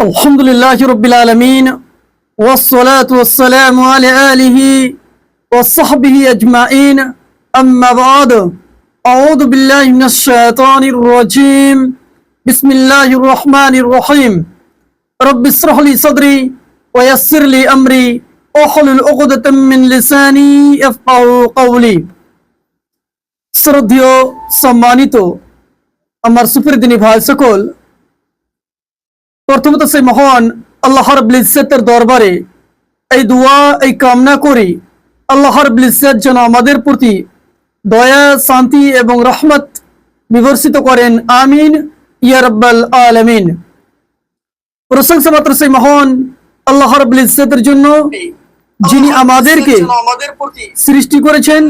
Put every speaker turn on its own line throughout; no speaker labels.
আলহামদুলিল্লাহ রাব্বিল আলামিন ওয়াসসালাতু ওয়াসসালামু আলা আলিহি ওয়া সাহবিহি আজমাইন আম্মা বা'দ আউযু বিল্লাহি মিনাশ শাইতানির রাজীম বিসমিল্লাহির রহমানির রহিম রব্বি ইশরাহ লি সাদরি ওয়া ইয়াসসির লি আমরি ওয়াহলুল উকদাতাম মিন লিসানি ইয়াফকাহু কওলি। শ্রদ্ধেয় সম্মানিত আমার সুপ্রিয় ভাই সকল, প্রথমত সেই মহান আল্লাহ রাব্বুল ইজ্জতের দরবারে এই দোয়া এই কামনা করি আল্লাহ রাব্বুল ইজ্জত যেন আমাদের প্রতি দয়া শান্তি এবং রহমত বিবর্ষিত করেন, আমিন ইয়া রাব্বাল আলামিন। প্রশংসা মাত্র সেই মহান আল্লাহ রাব্বুল ইজ্জতের জন্য যিনি আমাদেরকে সৃষ্টি করেছেন,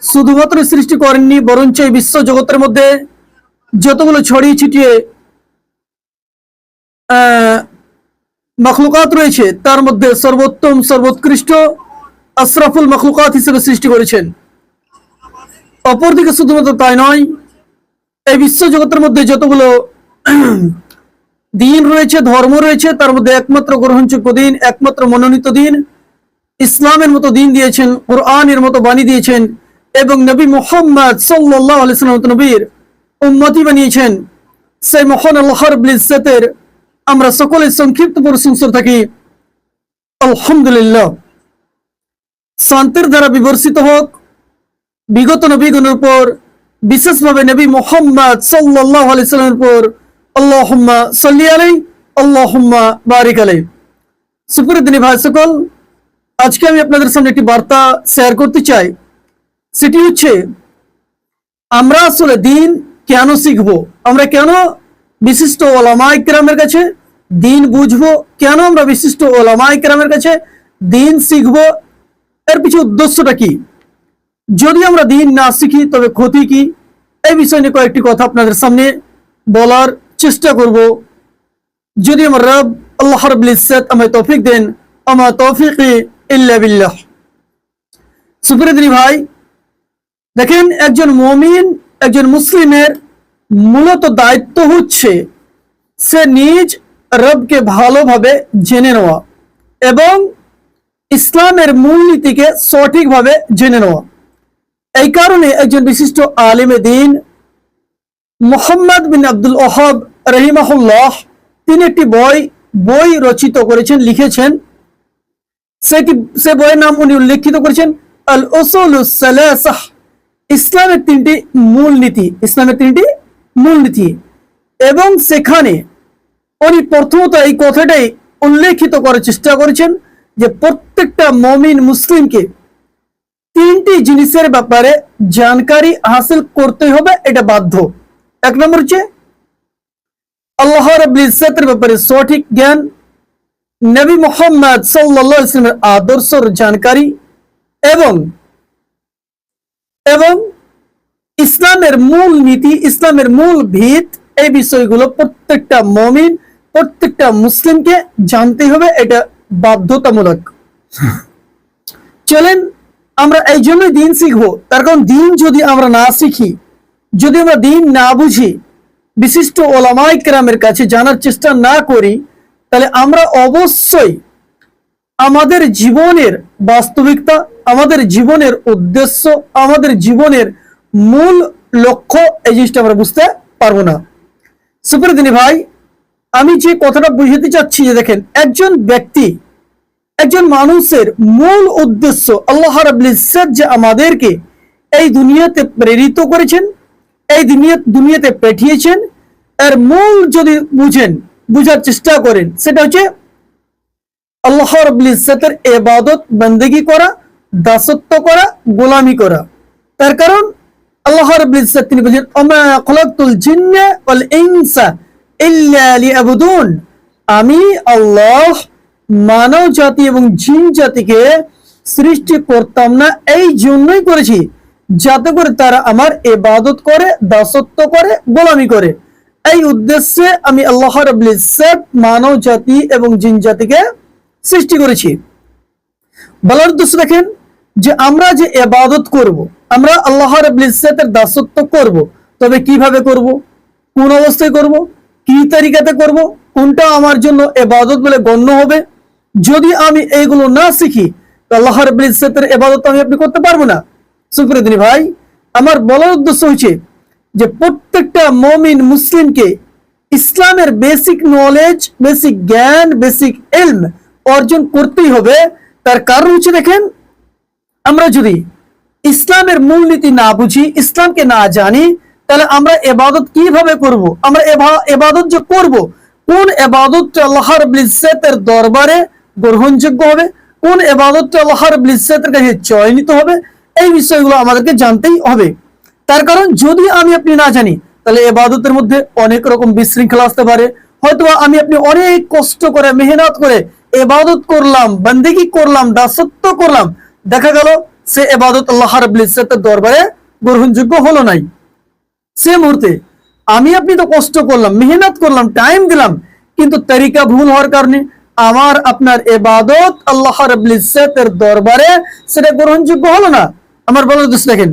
শুধুমাত্র সৃষ্টি করেননি বরঞ্চ এই বিশ্ব জগতের মধ্যে যতগুলো ছড়িয়ে ছিটিয়ে মখলুকাত রয়েছে তার মধ্যে সর্বোত্তম সর্বোৎকৃষ্ট আশরাফুল মখলুকাত হিসেবে সৃষ্টি করেছেন। অপরদিকে শুধুমাত্র তাই নয়, এই বিশ্ব জগতের মধ্যে যতগুলো দিন রয়েছে, ধর্ম রয়েছে, তার মধ্যে একমাত্র গ্রহণযোগ্য দিন, একমাত্র মনোনীত দিন ইসলামের মতো দিন দিয়েছেন, কোরআনের মতো বাণী দিয়েছেন এবং নবী মুহাম্মদ সাল্লাল্লাহু আলাইহি ওয়াসাল্লাম নবীর উম্মতি বানিয়েছেন। সেই মহান আল্লাহ রাব্বুল ইজ্জতের আমরা সকলে সংক্ষিপ্ত প্রশংসা থাকি আলহামদুলিল্লাহ। শান্তির দ্বারা বিবর্ষিত হোক বিগত নবীগণের উপর, বিশেষভাবে নবী মুহাম্মদ সাল্লাল্লাহু আলাইহি ওয়াসাল্লামের উপর। আল্লাহুম্মা সাল্লি আলাইহি আল্লাহুম্মা বারিক আলাইহি। সুপ্রিয় ভাই সকল, আজকে আমি আপনাদের সামনে একটি বার্তা শেয়ার করতে চাই। সেটি হচ্ছে আমরা আসলে দিন কেন শিখবো, আমরা কেন বিশিষ্ট ওলামায়ে কেরামের কাছে দিন বুঝবো, কেন আমরা বিশিষ্ট ওলামায়ে কেরামের কাছে দিন শিখবো, এর পিছু উদ্দেশ্যটা কি? যদি আমরা দিন না শিখি তবে ক্ষতি কি? এই বিষয় নিয়ে কয়েকটি কথা আপনাদের সামনে বলার চেষ্টা করব। যদি আমার রব আল্লাহ রাব্বুল ইজ্জত আমায় তৌফিক দেন, আমার তৌফিকি ইল্লা বিল্লাহ। সুপ্রিয় ভাই, দেখেন, একজন মুমিন, একজন মুসলিমের মূলত দায়িত্ব হচ্ছে সে নিজ রবকে ভালোভাবে জেনে নেওয়া এবং ইসলামের মূলনীতিকে সঠিকভাবে জেনে নেওয়া। এই কারণে একজন বিশিষ্ট আলিমে দিন মুহাম্মদ বিন আব্দুল ওয়াহাব রাহিমাহুল্লাহ তিনি একটি বই রচিত করেছেন, লিখেছেন। সে বইয়ের নাম উনি উল্লেখিত করেছেন আল উসুলুস সালাসাহ, ইসলামের তিনটি মূলনীতি, ইসলামের তিনটি মূলনীতি। এবং সেখানে উনি প্রথমত এই কথাটাই উল্লেখিত করার চেষ্টা করেছেন যে প্রত্যেকটা মুমিন মুসলিমকে তিনটি জিনিসের ব্যাপারে জানকারি হাসিল করতে হবে, এটা বাধ্য। এক নম্বর হচ্ছে আল্লাহ রাব্বুল ইজ্জতের ব্যাপারে সঠিক জ্ঞান, নবী মুহাম্মদ সাল্লাল্লাহু আলাইহি ওয়াসাল্লামের আদর্শের জানকারি এবং ইসলামের মূল নীতি, ইসলামের মূল ভিত, এই বিষয়গুলো প্রত্যেকটা মুমিন, প্রত্যেকটা মুসলিমকে জানতে হবে, এটা বাধ্যতামূলক। চলেন আমরা এই জন্যই দিন শিখবো, তার কারণ দিন যদি আমরা না শিখি, যদি আমরা দিন না বুঝি, বিশিষ্ট ওলামায়ে কেরামের কাছে জানার চেষ্টা না করি, তাহলে আমরা অবশ্যই আমাদের জীবনের বাস্তবিকতা, আমাদের জীবনের উদ্দেশ্য, আমাদের জীবনের মূল লক্ষ্য, এই জিনিসটা আমরা বুঝতে পারবো না। সুপ্রিয় ভাই, আমি যে কথাটা বুঝাতে চাচ্ছি যে দেখেন, একজন ব্যক্তি, একজন মানুষের মূল উদ্দেশ্য আল্লাহ রাব্বুল ইজ্জত যে আমাদেরকে এই দুনিয়াতে প্রেরিত করেছেন, এই দুনিয়াতে পাঠিয়েছেন, এর মূল যদি বুঝার চেষ্টা করেন, সেটা হচ্ছে আল্লাহ রাব্বুল ইজ্জতের ইবাদত বন্দেগী করা, দাসত্ব করা, গোলামি করা। তার কারণ আল্লাহ রাব্বুল ইজ্জত তিনি বলেন ওমা খালাকতুল জিন্না ওয়াল ইনসা ইল্লা লিয়াবুদুন, আমি আল্লাহ মানব জাতি এবং জিন জাতিকে সৃষ্টি করতাম না, এই জন্যই করেছি যাতে করে তারা আমার ইবাদত করে, দাসত্ব করে, গোলামি করে। এই উদ্দেশ্যে আমি আল্লাহ রাব্বুল ইজ্জত মানব জাতি এবং জিন জাতিকে সৃষ্টি করেছি। বলার উদ্দেশ্য দেখেন যে আমরা যে ইবাদত করব, আমরা আল্লাহ রাব্বুল ইজ্জতের দাসত্ব করব, তবে কিভাবে করব, কোন অবস্থায় করব, কি তরিকাতে করব, কোনটা আমার জন্য ইবাদত বলে গণ্য হবে। যদি আমি এইগুলো না শিখি তো আল্লাহ রাব্বুল ইজ্জতের ইবাদত আমি আপনি করতে পারবো না। সুপ্রিয় দিনী ভাই, আমার বলার উদ্দেশ্য হচ্ছে যে প্রত্যেকটা মুমিন মুসলিমকে ইসলামের বেসিক নলেজ, বেসিক জ্ঞান, বেসিক ইলম অর্জন করতেই হবে। তার কারণ হচ্ছে দেখেন, আমরা যদি ইসলামের মূলনীতি না বুঝি, ইসলামকে না জানি, তাহলে আমরা ইবাদত কিভাবে করব? আমরা ইবাদত যে করব, কোন ইবাদতটা আল্লাহ রাব্বুল ইজ্জতের দরবারে গ্রহণযোগ্য হবে, কোন ইবাদতটা আল্লাহ রাব্বুল ইজ্জতের কাছে চয়নিত হবে, এই বিষয়গুলো আমাদেরকে জানতেই হবে। তার কারণ যদি আমি আপনি না জানি, তাহলে ইবাদতের মধ্যে অনেক রকম বিশৃঙ্খলা আসতে পারে। হয়তো আমি আপনি অনেক কষ্ট করে, মেহনত করে ইবাদত করলাম, বন্দেগি করলাম, দাসত্ব করলাম, দেখা গেল সে ইবাদত আল্লাহ রাব্বুল ইজ্জতের দরবারে গ্রহণযোগ্য হলো নাই। সে মুহূর্তে আমি আপনি তো কষ্ট করলাম, মেহনত করলাম, টাইম দিলাম, কিন্তু তরিকা ভুল হওয়ার কারণে আমার আপনার ইবাদত আল্লাহ রাব্বুল ইজ্জতের দরবারে সেটা গ্রহণযোগ্য হলো না। আমার বলার উদ্দেশ্য দেখেন,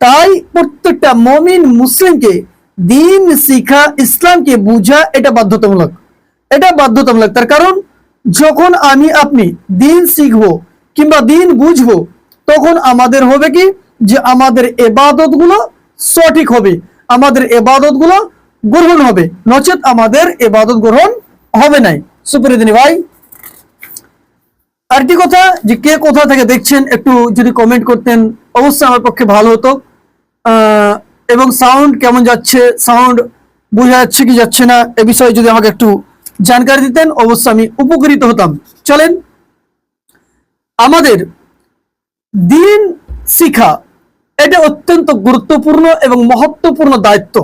তাই প্রত্যেকটা মুমিন মুসলিমকে দিন শিখা, ইসলামকে বুঝা এটা বাধ্যতামূলক। এটা বাধ্যতামূলক। তার কারণ যখন আমি আপনি দিন শিখবো কিংবা দিন বুঝবো, তখন আমাদের হবে কি যে আমাদের ইবাদত গুলো সঠিক হবে, আমাদের ইবাদত গুলো গ্রহণ হবে, নচেত আমাদের ইবাদত গ্রহণ হবে নাই। সুপ্রিয় দিনী ভাই, আরেকটি কথা, যে কে কোথা থেকে দেখছেন একটু যদি কমেন্ট করতেন অবশ্যই আমার পক্ষে ভালো হতো। এবং সাউন্ড কেমন যাচ্ছে, সাউন্ড বোঝা যাচ্ছে কি যাচ্ছে না, এ বিষয়ে যদি আমাকে একটু জানকারি দিতেন অবশ্যই আমি উপকৃত হতাম। চলেন, আমাদের দিন শিখা এটা অত্যন্ত গুরুত্বপূর্ণ এবং মহত্বপূর্ণ দায়িত্ব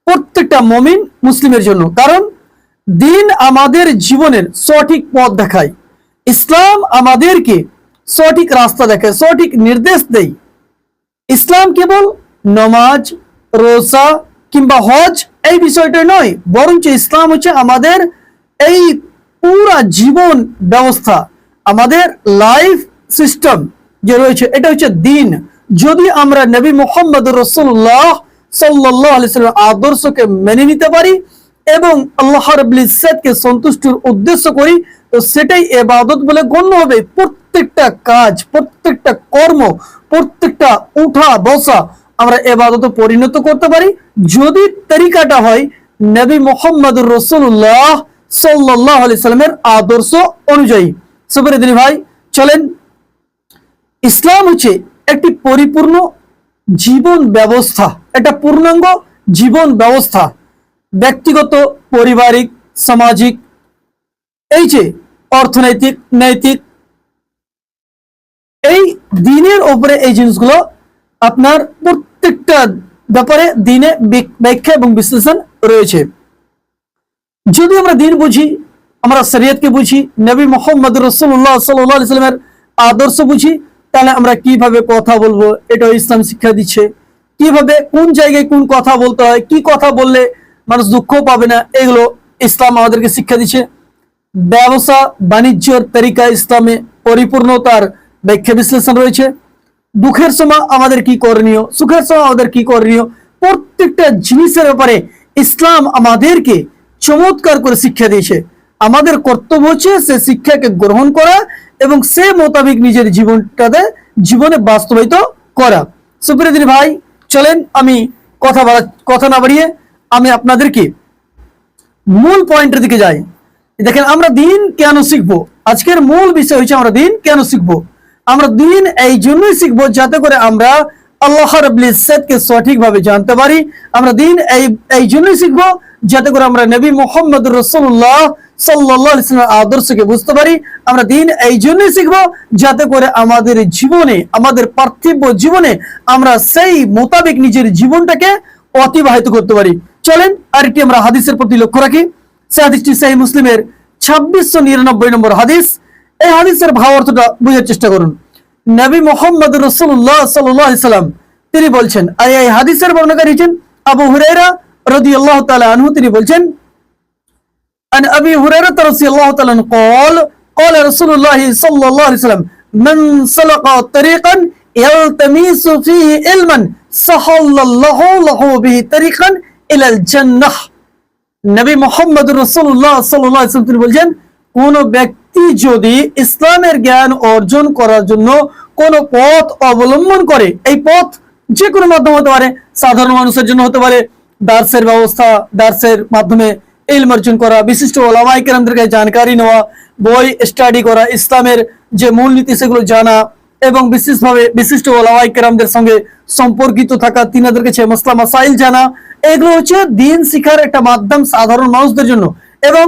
প্রত্যেকটা মুমিন মুসলিমের জন্য। কারণ দিন আমাদের জীবনের সঠিক পথ দেখায়, ইসলাম আমাদেরকে সঠিক রাস্তা দেখায়, সঠিক নির্দেশ দেয়। ইসলাম কেবল নামাজ, রোজা কিংবা হজ এই বিষয়টা নয়, বরঞ্চ ইসলাম হচ্ছে আমাদের এই পুরা জীবন ব্যবস্থা, আমাদের লাইফ সিস্টেম যে রয়েছে, এটা হচ্ছে দিন। যদি আমরা নবী মুহাম্মদ রাসূলুল্লাহ সাল্লাল্লাহু আলাইহি ওয়াসাল্লাম আদর্শকে মেনে নিতে পারি এবং আল্লাহ রাব্বুল ইজ্জতকে সন্তুষ্টির উদ্দেশ্য করি, তো সেটাই ইবাদত বলে গণ্য হবে। প্রত্যেকটা কাজ, প্রত্যেকটা কর্ম, প্রত্যেকটা উঠা বসা আমরা ইবাদতে পরিণত করতে পারি যদি তরিকাটা হয় নবী মুহাম্মদ রাসূলুল্লাহ সাল্লাল্লাহু আলাইহি ওয়াসাল্লামের আদর্শ অনুযায়ী। সুপ্রিয় দিনী ভাই, চলেন, ইসলাম হচ্ছে একটি পরিপূর্ণ জীবন ব্যবস্থা, এটা পূর্ণাঙ্গ জীবন ব্যবস্থা, ব্যক্তিগত, পারিবারিক, সামাজিক, এই যে অর্থনৈতিক, নৈতিক, এই দিনের উপরে এই জিনিসগুলো আপনার প্রত্যেকটা ব্যাপারে দিনে ব্যাখ্যা এবং বিশ্লেষণ রয়েছে। যদি আমরা দিন বুঝি, আমরা শরীয়তকে বুঝি, নবী মুহাম্মদ রাসূলুল্লাহ সাল্লাল্লাহু আলাইহি ওয়াসাল্লামের আদর্শ বুঝি, তাহলে আমরা কিভাবে কথা বলবো এটাও ইসলাম শিক্ষা দিচ্ছে। কিভাবে কোন জায়গায় কোন কথা বলতে হয়, কি কথা বললে মানুষ দুঃখ পাবে না, এগুলো ইসলাম আমাদেরকে শিক্ষা দিচ্ছে। ব্যবসা বাণিজ্যের তরিকা ইসলামে পরিপূর্ণতার ব্যাখ্যা বিশ্লেষণ রয়েছে। দুঃখের সময় আমাদের কি করণীয়, সুখের সময় আমাদের কি করণীয়, প্রত্যেকটা জিনিসের ব্যাপারে ইসলাম আমাদেরকে চমৎকার করে শিক্ষা দিয়েছে। আমাদের কর্তব্য হচ্ছে সে শিক্ষাকে গ্রহণ করা এবং সে মোতাবেক নিজের জীবনে বাস্তবায়িত করা। সুপ্রিয় দিনী ভাই, চলেন আমি কথা না বাড়িয়ে আমি আপনাদেরকে মূল পয়েন্টের দিকে যাই। দেখেন, আমরা দিন কেন শিখবো, আজকের মূল বিষয় হচ্ছে আমরা দিন কেন শিখবো। আমরা দিন এই জন্যই শিখবো যাতে করে আমরা আল্লাহ রাব্বুল ইজ্জতকে সঠিকভাবে জানতে পারি। আমরা দিন এই জন্যই শিখবো যাতে করে আমরা নবী মুহাম্মদ রাসূলুল্লাহ সাল্লাল্লাহু আলাইহি ওয়াসাল্লামের আদর্শকে বুঝতে পারি। আমরা দিন এই জন্যই শিখবো যাতে করে আমাদের জীবনে, আমাদের পার্থিব জীবনে আমরা সেই মোতাবেক নিজের জীবনটাকে অতিবাহিত করতে পারি। চলেন আরেকটি আমরা হাদিসের প্রতি লক্ষ্য রাখি। সেই হাদিসটি সহিহ মুসলিমের 2699 নম্বর হাদিস। এই হাদিসের ভাবার্থটা বোঝার চেষ্টা করুন। নবী মুহাম্মদ রাসূলুল্লাহ সাল্লাল্লাহু আলাইহি ওয়াসাল্লাম তিনি বলছেন, আর এই হাদিসের বর্ণনাকারী হচ্ছেন আবু হুরায়রা রাদিয়াল্লাহু তাআলা আনহু। তিনি বলছেন, আন আবি হুরায়রা রাদিয়াল্লাহু তাআলা আনহু قال قال رسول الله صلى الله عليه وسلم من سلك طريقا يلتمس فيه علما سهل الله له به طريقا الى الجنه. নবী মোহাম্মদ রাসূলুল্লাহ সাল্লাল্লাহু আলাইহি ওয়াসাল্লাম তিনি বলছেন, কোন ব্যক্তি যদি ইসলামের জ্ঞান অর্জন করার জন্য কোন পথ অবলম্বন করে, এই পথ যে কোনো মাধ্যম হতে পারে, সাধারণ মানুষের জন্য হতে পারে দার্সের ব্যবস্থা, দার্সের মাধ্যমে ইলম অর্জন করা, বিশিষ্ট ওলামায়ে কেরামদের কাছে জানকারি নেওয়া, বই স্টাডি করা, ইসলামের যে মূলনীতি সেগুলো জানা, এবং বিশেষভাবে বিশিষ্ট ওলামায়ে কেরামদের সঙ্গে সম্পর্কিত থাকা, তিনাদের কাছে মাসলা মাসাইল জানা, এগুলো হচ্ছে দিন শিখার একটা মাধ্যম সাধারণ মানুষদের জন্য। এবং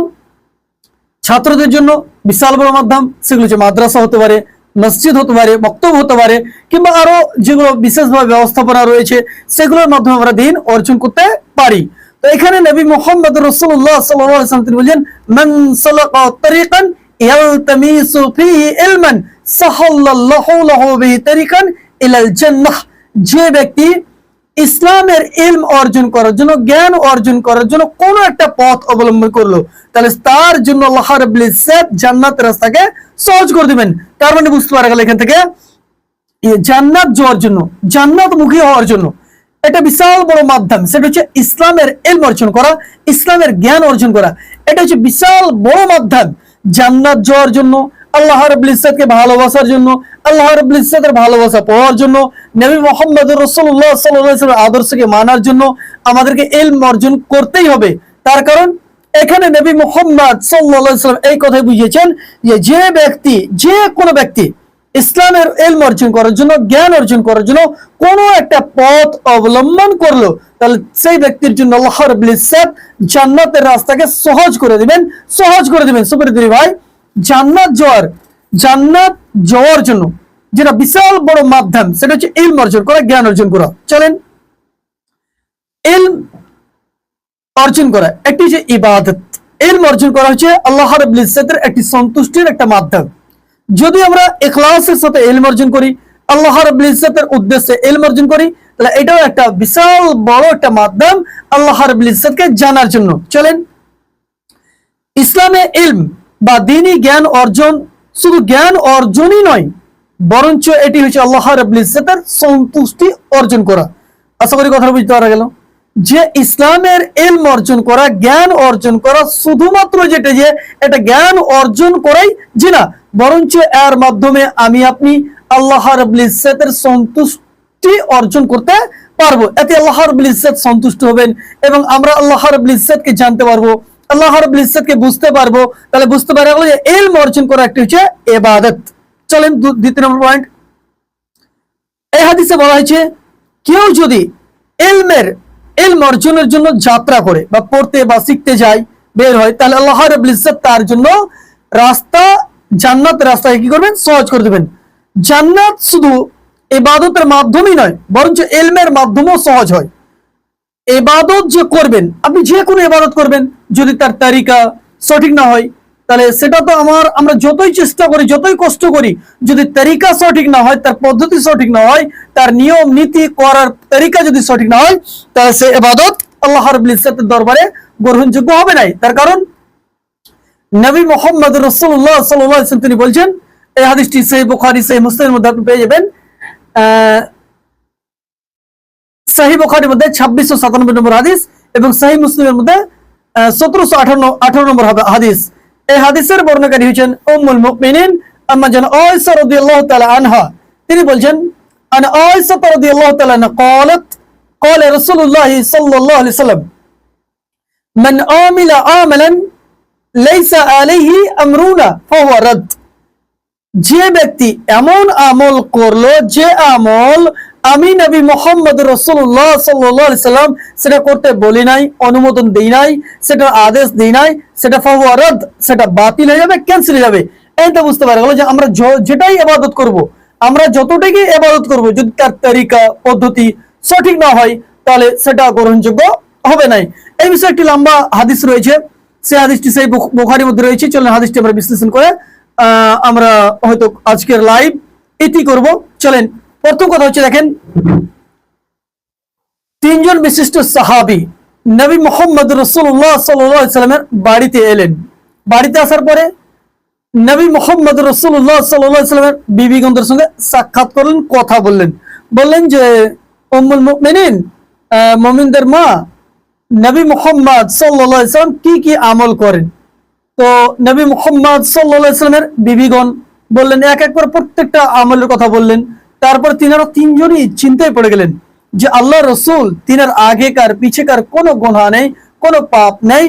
ছাত্রদের জন্য বিশাল বড় মাধ্যম, সেগুলো হচ্ছে মাদ্রাসা হতে পারে, মসজিদ হতে পারে, বক্তব্য হতে পারে, কিংবা আরো যেগুলো বিশেষভাবে ব্যবস্থাপনা রয়েছে সেগুলোর মাধ্যমে আমরা দিন অর্জন করতে পারি। তো এখানে নবী মুহাম্মদ রাসূলুল্লাহ সাল্লাল্লাহু আলাইহি ওয়াসাল্লাম তিনি বলেন, মান সালাকা তারিকান ইয়ালতামিসু ফিহি ইলমান সাহাল্লাল্লাহু লাহু বিহি তারিকান ইলাল জান্নাহ। যে ব্যক্তি ইসলামের ইলম অর্জন করার জন্য, জ্ঞান অর্জন করার জন্য কোন একটা পথ অবলম্বন করলো, তাহলে তার জন্য আল্লাহ রাব্বুল ইজ্জত জান্নাতের রাস্তাকে সহজ করে দিবেন। তার মানে বুঝতে পারা গেল এখান থেকে জান্নাত যাওয়ার জন্য, জান্নাত মুখী হওয়ার জন্য এটা বিশাল বড় মাধ্যম, সেটা হচ্ছে ইসলামের ইলম অর্জন করা, ইসলামের জ্ঞান অর্জন করা। এটা হচ্ছে বিশাল বড় মাধ্যম জান্নাত যাওয়ার জন্য, আল্লাহ রাব্বুল ইজ্জতকে ভালোবাসার জন্য, আল্লাহ রাব্বুল ইজ্জতের ভালোবাসা পাওয়ার জন্য, নবী মুহাম্মদ রাসূলুল্লাহ সাল্লাল্লাহু আলাইহি ওয়াসাল্লামের আদর্শকে মানার জন্য আমাদেরকে ইলম অর্জন করতেই হবে। তার কারণ এখানে নবী মুহাম্মদ সাল্লাল্লাহু আলাইহি ওয়াসাল্লাম এই কথাই বুঝিয়েছেন যে ব্যক্তি, যে কোনো ব্যক্তি ইসলামের ইলম অর্জন করার জন্য, জ্ঞান অর্জন করার জন্য কোনো একটা পথ অবলম্বন করলো, তাহলে সেই ব্যক্তির জন্য আল্লাহ রাব্বুল ইজ্জত জান্নাতের রাস্তাকে সহজ করে দিবেন, সহজ করে দিবেন। সুপ্রিয় ভাই, জান্নাত যাওয়ার জন্য যেটা বিশাল বড় মাধ্যম, সেটা হচ্ছে ইলম অর্জন করা, জ্ঞান অর্জন করা। চলেন, ইলম অর্জন করা একটি যে ইবাদত, ইলম অর্জন করা হচ্ছে আল্লাহ রাব্বুল ইজ্জতের একটি সন্তুষ্টির একটা মাধ্যম। যদি আমরা ইখলাসের সাথে ইলম অর্জন করি, আল্লাহ রাব্বুল ইজ্জতের উদ্দেশ্যে ইলম অর্জন করি, তাহলে এটাও একটা বিশাল বড় একটা মাধ্যম আল্লাহ রাব্বুল ইজ্জতকে জানার জন্য। চলেন, ইসলামে ইলম বা দ্বীনি জ্ঞান অর্জন শুধু জ্ঞান অর্জনই নয়, বরঞ্চ এটি হচ্ছে আল্লাহ রাব্বুল ইজ্জতের সন্তুষ্টি অর্জন করা। আশা করি কথা বুঝতে পারা গেল যে ইসলামের ইলম অর্জন করা, জ্ঞান অর্জন করা শুধুমাত্র যেটা যে এটা জ্ঞান অর্জন করাই যে না, বরঞ্চ এর মাধ্যমে আমি আপনি আল্লাহ রাব্বুল ইজ্জতের সন্তুষ্টি অর্জন করতে পারবো। এতে আল্লাহ রাব্বুল ইজ্জত সন্তুষ্ট হবেন এবং আমরা আল্লাহ রাব্বুল ইজ্জতকে জানতে পারবো, আল্লাহ রাব্বুল ইজ্জতকে বুঝতে পারবো। তাহলে বুঝতে পারা গেল যে ইলম অর্জন করা একটা হচ্ছে ইবাদত। চলেন দ্বিতীয় নম্বর পয়েন্ট, এই হাদিসে বলা হয়েছে কেউ যদি ইলম অর্জনের জন্য যাত্রা করে বা পড়তে বা শিখতে যায়, বের হয়, তাহলে আল্লাহ রাব্বুল ইজ্জত তার জন্য রাস্তা, জান্নাতের রাস্তাকে কি করবেন? সহজ করে দেবেন। জান্নাত শুধু ইবাদতের মাধ্যমেই নয়, বরঞ্চ ইলমের মাধ্যমেও সহজ হয়। ইবাদত যে করবেন, আপনি যে কোনো ইবাদত করবেন, যদি তার তারিকা সঠিক না হয়, তাহলে সেটা তো আমরা যতই চেষ্টা করি, যতই কষ্ট করি, যদি তারিকা সঠিক না হয়, তার পদ্ধতি সঠিক না হয়, তার নিয়ম নীতি করার তারিকা যদি সঠিক না হয়, তাহলে সে ইবাদত আল্লাহ রাব্বুল ইজ্জতের দরবারে গ্রহণযোগ্য হবে না। তার কারণ নবী মুহাম্মদ রাসূলুল্লাহ সাল্লাল্লাহু আলাইহি ওয়াসাল্লাম তিনি বলছেন, এই হাদিসটি সহিহ বুখারী, সহিহ মুসলিমের মধ্যে আপনি পেয়ে যাবেন। সহিহ বুখারীর মধ্যে 2697 নম্বর হাদিস এবং সহিহ মুসলিমের মধ্যে 1718 নম্বর হাদিস। এই হাদিসের বর্ণনাকারী হচ্ছেন উম্মুল মুমিনিন আম্মা জান আয়েশা রাদিয়াল্লাহু তাআলা আনহা। তিনি বলছেন, আন আয়েশা রাদিয়াল্লাহু তাআলা আনহা قالت قال رسول الله صلى الله عليه وسلم من عمل عملا ليس عليه امرنا فهو رد। যে ব্যক্তি এমন আমল করলো, যে আমল আমি নবী মুহাম্মদ রাসূলুল্লাহ সাল্লাল্লাহু আলাইহি সাল্লাম সেটা করতে বলি নাই, অনুমোদন দেই নাই, সেটা আদেশ দেই নাই, সেটা ফাহুয়া রাদ, সেটা বাতিল হয়ে যাবে, ক্যান্সেল হয়ে যাবে। এইটা বুঝতে পারা গেল যে আমরা যেটাই ইবাদত করব, আমরা যতটুকু ইবাদত করব, যদি তার তরিকা পদ্ধতি সঠিক না হয়, তাহলে সেটা গ্রহণযোগ্য হবে না। এই বিষয়ে একটি লম্বা হাদিস রয়েছে, সেই হাদিসটি সেই বুখারীর মধ্যে রয়েছে। চলেন হাদিসটি আমরা বিশ্লেষণ করে আমরা হয়তো আজকের লাইভ এটি করব। চলেন, প্রথম কথা হচ্ছে দেখেন, তিনজন বিশিষ্ট সাহাবী নবী মুহাম্মদ রাসূলুল্লাহ সাল্লাল্লাহু আলাইহি সাল্লামের বাড়িতে এলেন। বাড়িতে আসার পরে নবী মুহাম্মদ রাসূলুল্লাহ সাল্লাল্লাহু আলাইহি সাল্লামের বিবিগণদের সঙ্গে সাক্ষাৎ করলেন, কথা বললেন যে উম্মুল মুমিনিন, মুমিনদের মা, নবী মুহাম্মদ সাল্লাল্লাহু আলাইহি সাল্লাম কি কি আমল করেন। তো নবী মুহাম্মদ সাল্লাল্লাহু আলাইহি সাল্লামের বিবিগণ বললেন, এক এক করে প্রত্যেকটা আমলের কথা বললেন। তারপর তিনারা তিনজনই চিন্তায় পড়ে গেলেন যে আল্লাহ রসুল, তিনার আগেকার পিছেকার কোনো গুনাহ নেই, কোনো পাপ নেই,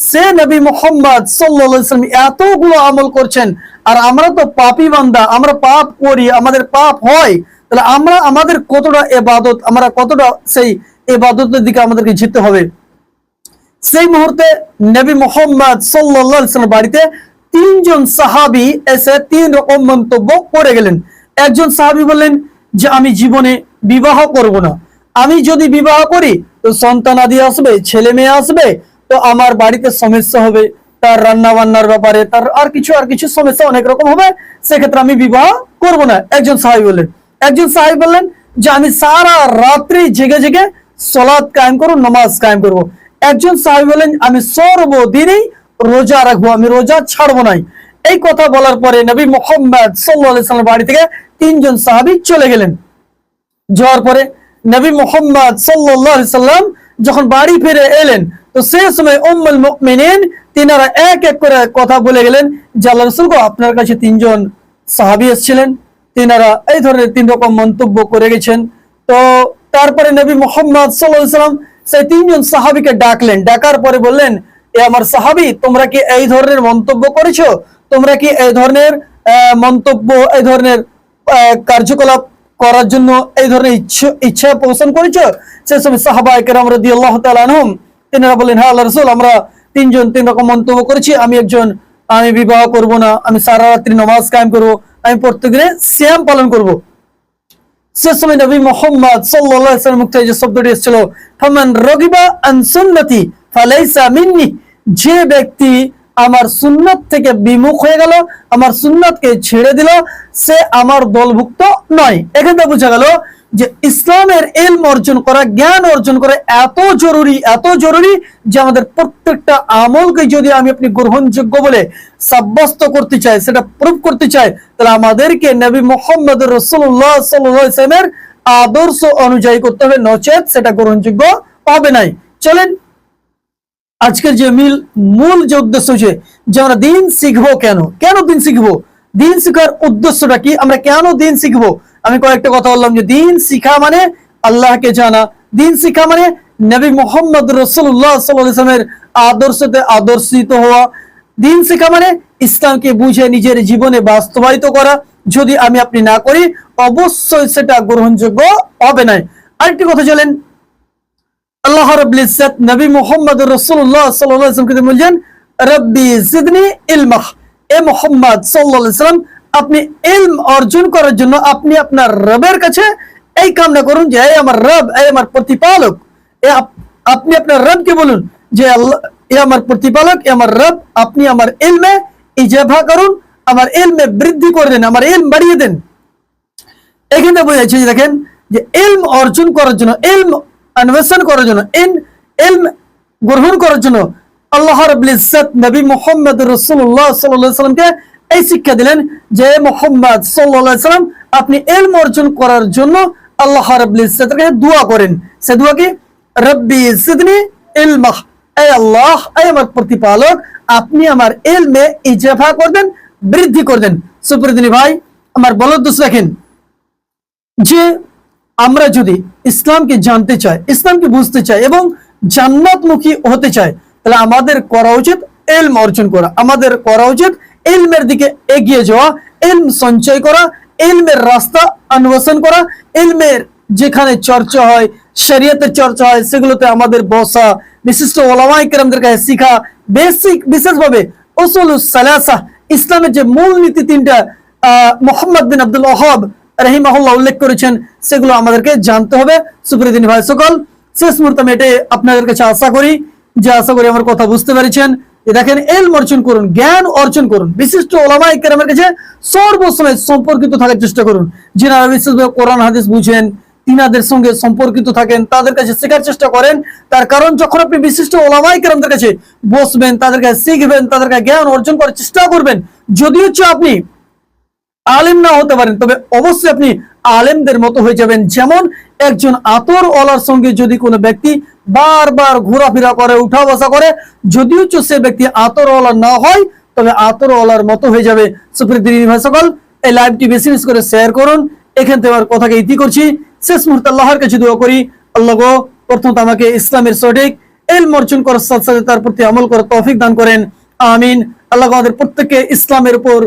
সে নবী মুহাম্মদ সাল্লাল্লাহু আলাইহি সাল্লাম এতগুলো আমল করছেন, আর আমরা তো পাপী বান্দা, আমরা পাপ করি, আমাদের পাপ হয়, তাহলে আমরা আমাদের কতটা ইবাদত, আমরা কতটা সেই ইবাদতের দিকে আমাদেরকে যেতে হবে। সেই মুহূর্তে নবী মুহাম্মদ সাল্লাল্লাহু আলাইহি ওয়াসাল্লাম বাড়িতে তিনজন সাহাবী এসে তিন রকম মন্তব্য করে গেলেন। একজন সাহাবী বললেন যে আমি জীবনে বিবাহ করব না, আমি যদি বিবাহ করি তো সন্তানাদি আসবে, ছেলে মেয়ে আসবে, তো আমার বাড়িতে সমস্যা হবে, তার রান্না বান্নার ব্যাপারে, তার আর কিছু সমস্যা অনেক রকম হবে, সেক্ষেত্রে আমি বিবাহ করব না। একজন সাহাবী বললেন। একজন সাহাবী বললেন যে আমি সারা রাত্রি জেগে জেগে সালাত কায়েম করব, নামাজ কায়েম করব। একজন সাহাবী বলেন আমি সর্বদিনই রোজা রাখবো, আমি রোজা ছাড়বো নাই। এই কথা বলার পরে নবী মুহাম্মদ সাল্লাল্লাহু আলাইহি ওয়াসাল্লাম বাড়ি থেকে তিনজন সাহাবী চলে গেলেন। যাওয়ার পরে নবী মুহাম্মদ সাল্লাল্লাহু আলাইহি ওয়াসাল্লাম যখন বাড়ি ফিরে এলেন, তো সেই সময় উম্মুল মুমিনিন তিনারা এক এক করে কথা বলে গেলেন যে আল্লাহ রাসূল গো, আপনার কাছে তিনজন সাহাবী এসেছিলেন, তিনারা এই ধরনের তিন রকম মন্তব্য করে গেছেন। তো তারপরে নবী মুহাম্মদ সাল্লাল্লাহু আলাইহি ওয়াসাল্লাম সেই তিনজন সাহাবীকে ডাকলেন। ডাকার পরে বললেন, এ আমার সাহাবী, তোমরা কি এই ধরনের মন্তব্য করেছো? তোমরা কি এই ধরনের মন্তব্য, এই ধরনের কার্যকলাপ করার জন্য এই ধরনের ইচ্ছা পোষণ করেছো? সেই সময় সাহাবায়ে কেরাম রাদিয়াল্লাহু তাআলা আনহুম তিনারা বললেন, হ্যাঁ আল্লাহর রাসূল, আমরা তিনজন তিন রকম মন্তব্য করেছি। আমি বিবাহ করব না, আমি সারা রাত্রি নামাজ কায়েম করব, আমি প্রত্যেকদিনে সিয়াম পালন করব। সে সময় নবী মুহাম্মদ সাল্লাল্লাহু আলাইহি ওয়াসাল্লাম মুখ থেকে যে শব্দটি এসেছিল, ফামান রাগিবা আন সুন্নতি ফালাইসা মিন্নি, যে ব্যক্তি আমার সুন্নাত থেকে বিমুখ হয়ে গেল, আমার সুন্নাতকে ছেড়ে দিল, সে আমার দলভুক্ত নয়। এখান থেকে বোঝা গেল যে ইসলামের ইলম অর্জন করা, জ্ঞান অর্জন করা এত জরুরি যে আমাদের প্রত্যেকটা আমলকে যদি আমি আপনি গ্রহণযোগ্য বলে সাব্যস্ত করতে চাই, সেটা প্রুফ করতে চাই, তাহলে আমাদেরকে নবী মুহাম্মদ রাসূলুল্লাহ সাল্লাল্লাহু আলাইহি ওয়াসাল্লামের আদর্শ অনুযায়ী করতে হবে, নচেত সেটা গ্রহণযোগ্য হবে নাই। চলেন আজকের যে মূল যে উদ্দেশ্য হচ্ছে যে আমরা দিন শিখবো, কেন দিন শিখবো, দিন শিখার উদ্দেশ্যটা কি, আমরা কেন দিন শিখবো। আমি কয়েকটা কথা বললাম যে দিন শিখা মানে আল্লাহকে জানা, দিন শিখা মানে নবী মুহাম্মদ রাসূলুল্লাহ সাল্লাল্লাহু আলাইহি ওয়াসাল্লামের আদর্শতে আদর্শিত হওয়া, দিন শিখা মানে ইসলামকে বুঝে নিজের জীবনে বাস্তবায়িত করা। যদি আমি আপনি না করি, অবশ্যই সেটা গ্রহণযোগ্য হবে না। আরেকটি কথা চলেন, আল্লাহ রাব্বুল ইজ্জত নবী মুহাম্মদ রাসূলুল্লাহ সাল্লাল্লাহু আলাইহি ওয়াসাল্লামকে বলছেন, রব্বি জিদনি ইলমা, এ মুহাম্মদ সাল্লাল্লাহু আলাইহি ওয়াসাল্লাম, আপনি ইলম অর্জন করার জন্য আপনি আপনার রবের কাছে এই কামনা করুন যে হে আমার রব, হে আমার প্রতিপালক। আপনি আপনার রবকে বলুন যে আল্লাহ, এ আমার প্রতিপালক, এ আমার রব, আপনি আমার ইলমে ইজাফা করুন, আমার ইলমে বৃদ্ধি করে দেন, আমার ইলম বাড়িয়ে দেন। এখানে বোঝাচ্ছে যে দেখেন যে ইলম অর্জন করার জন্য, ইলম অন্বেষণ করার জন্য, ইলম গ্রহণ করার জন্য আল্লাহ রাব্বুল ইজ্জত নবী মুহাম্মদ রাসূলুল্লাহ সাল্লাল্লাহু আলাইহি ওয়াসাল্লামকে এই শিক্ষা দিলেন যে মুহাম্মদ সাল্লাল্লাহু আলাইহি ওয়াসাল্লাম, আপনি ইলম অর্জন করার জন্য আল্লাহ রাব্বুল ইজ্জতের কাছে দোয়া করেন। সে দোয়া কি? রব্বি জিদনি ইলমা, এ আল্লাহ, এ আমার প্রতিপালক, আপনি আমার ইলমে ইজাফা করে দেন, বৃদ্ধি করে দেন। সুপ্রিয় ভাই আমার বলার দোষ রাখেন যে আমরা যদি ইসলামকে জানতে চাই, ইসলামকে বুঝতে চাই এবং জান্নাতমুখী হতে চাই, তাহলে আমাদের করা উচিত ইলম অর্জন করা, আমাদের করা উচিত ইলমের দিকে এগিয়ে যাওয়া, ইলম সঞ্চয় করা, ইলমের রাস্তা অন্বেষণ করা, ইলমের যেখানে চর্চা হয়, শরীয়তের চর্চা হয়, সেগুলোতে আমাদের বসা, বিশিষ্ট ওলামায়ে কেরামদের কাছে শিখা, বিশেষভাবে উসুলুস সালাসা, ইসলামের যে মূল নীতি তিনটা মুহাম্মদ বিন আব্দুল ওয়াহাব রাহিমাহুল্লাহ উল্লেখ করেছেন, সেগুলো আমাদেরকে জানতে হবে। সুপ্রিয় দিনী ভাই সকল, শেষ মুহূর্তে আমি এটাই আপনাদের কাছে আশা করি আমার কথা বুঝতে পেরেছেন। দেখেন, ইলম অর্জন করুন, জ্ঞান অর্জন করুন, বিশিষ্ট ওলামায়ে কেরামের কাছে সর্বসময় সম্পর্কিত থাকার চেষ্টা করুন। যিনারা বিশেষভাবে কোরআন হাদিস বুঝেন, তিনাদের সঙ্গে সম্পর্কিত থাকেন, তাদের কাছে শেখার চেষ্টা করেন। তার কারণ যখন আপনি বিশিষ্ট ওলামায়ে কেরামদের কাছে বসবেন, তাদের কাছে শিখবেন, তাদের কাছে জ্ঞান অর্জন করার চেষ্টা করবেন, যদিও আপনি আলিম না হতে পারেন, তবে অবশ্যই আপনি আলেমদের মতো হয়ে যাবেন। যেমন একজন আতর ওয়ালার সঙ্গে যদি কোনো ব্যক্তি বারবার ঘোরাফেরা করে, উঠা বসা করে, যদিও সে ব্যক্তি আতর ওয়ালা না হয়, তবে আতর ওয়ালার মতো হয়ে যাবে। সুপ্রিয় দিনী ভাই সকল, এই লাইভটি বেশি বেশি করে শেয়ার করুন। এখান থেকে আমার কথাকে ইতি করছি। শেষ মুহূর্তে আল্লাহর কাছে দোয়া করি, আল্লাহ গো প্রথমত আমাকে ইসলামের সঠিক ইলম অর্জন করার সাথে সাথে তার প্রতি আমল করার তৌফিক দান করেন, আমিন। আল্লাহ আমাদের প্রত্যেককে ইসলামের উপর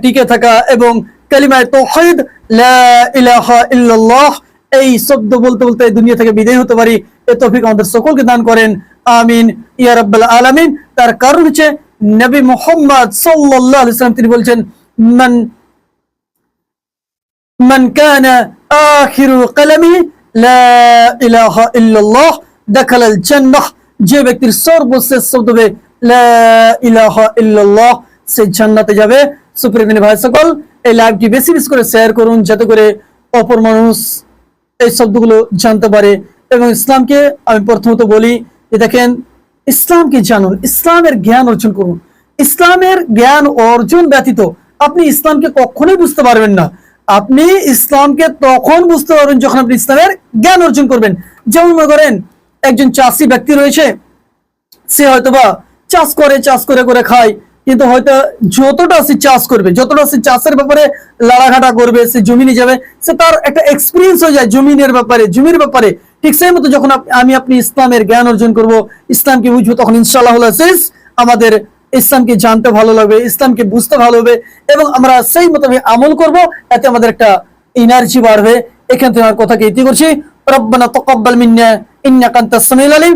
টিকে থাকা এবং কালিমায়ে তাওহীদ লা ইলাহা ইল্লাল্লাহ এই শব্দ বলতে বলতে দুনিয়া থেকে বিদায় হতে পারি, এই তৌফিক আমাদের সকলকে দান করেন, আমিন ইয়া রাব্বাল আলামিন। তার কারণ হচ্ছে নবী মুহাম্মদ সাল্লাল্লাহু আলাইহি ওয়াসাল্লাম তিনি বলছেন, মান কানা আখিরু কালামি লা ইলাহা ইল্লাল্লাহ দাখালাল জান্নাহ। যে ব্যক্তির সর্বশেষ শব্দ হবে লা ইলাহা ইল্লাল্লাহ, সে জান্নাতে যাবে। সুপ্রিয় দিনী ভাই সকল, এই লাইভটি বেশি বেশি করে শেয়ার করুন যাতে করে অপর মানুষ এই শব্দগুলো জানতে পারে। এবং ইসলামকে আমি প্রথমত বলি যে দেখেন, ইসলামকে জানুন, ইসলামের জ্ঞান অর্জন করুন। ইসলামের জ্ঞান অর্জন ব্যতীত আপনি ইসলামকে কখনোই বুঝতে পারবেন না। আপনি ইসলামকে তখন বুঝতে পারবেন যখন আপনি ইসলামের জ্ঞান অর্জন করবেন। যেমন মনে করেন একজন চাষি ব্যক্তি রয়েছে, সে হয়তোবা চাষ করে করে খায়, কিন্তু হয়তো যতটা সে চাষ করবে, যতটা সে চাষের ব্যাপারে লাড়াঘাটা করবে, সে জমি নিয়ে যাবে, সে তার একটা এক্সপিরিয়েন্স হয়ে যায় জমির ব্যাপারে। ঠিক সেই মতো যখন আপনি ইসলামের জ্ঞান অর্জন করব, ইসলামকে বুঝবো, তখন ইনশাআল্লাহ আমাদের ইসলামকে জানতে ভালো লাগবে, ইসলামকে বুঝতে ভালো হবে এবং আমরা সেই মোতাবেক আমল করব। এতে আমাদের একটা এনার্জি বাড়বে। এখান থেকে আমার কথাকে ইতি করছি। রব্বানা তাকাব্বাল মিন্না ইন্নাকা আনতাস সামিউল আলিম।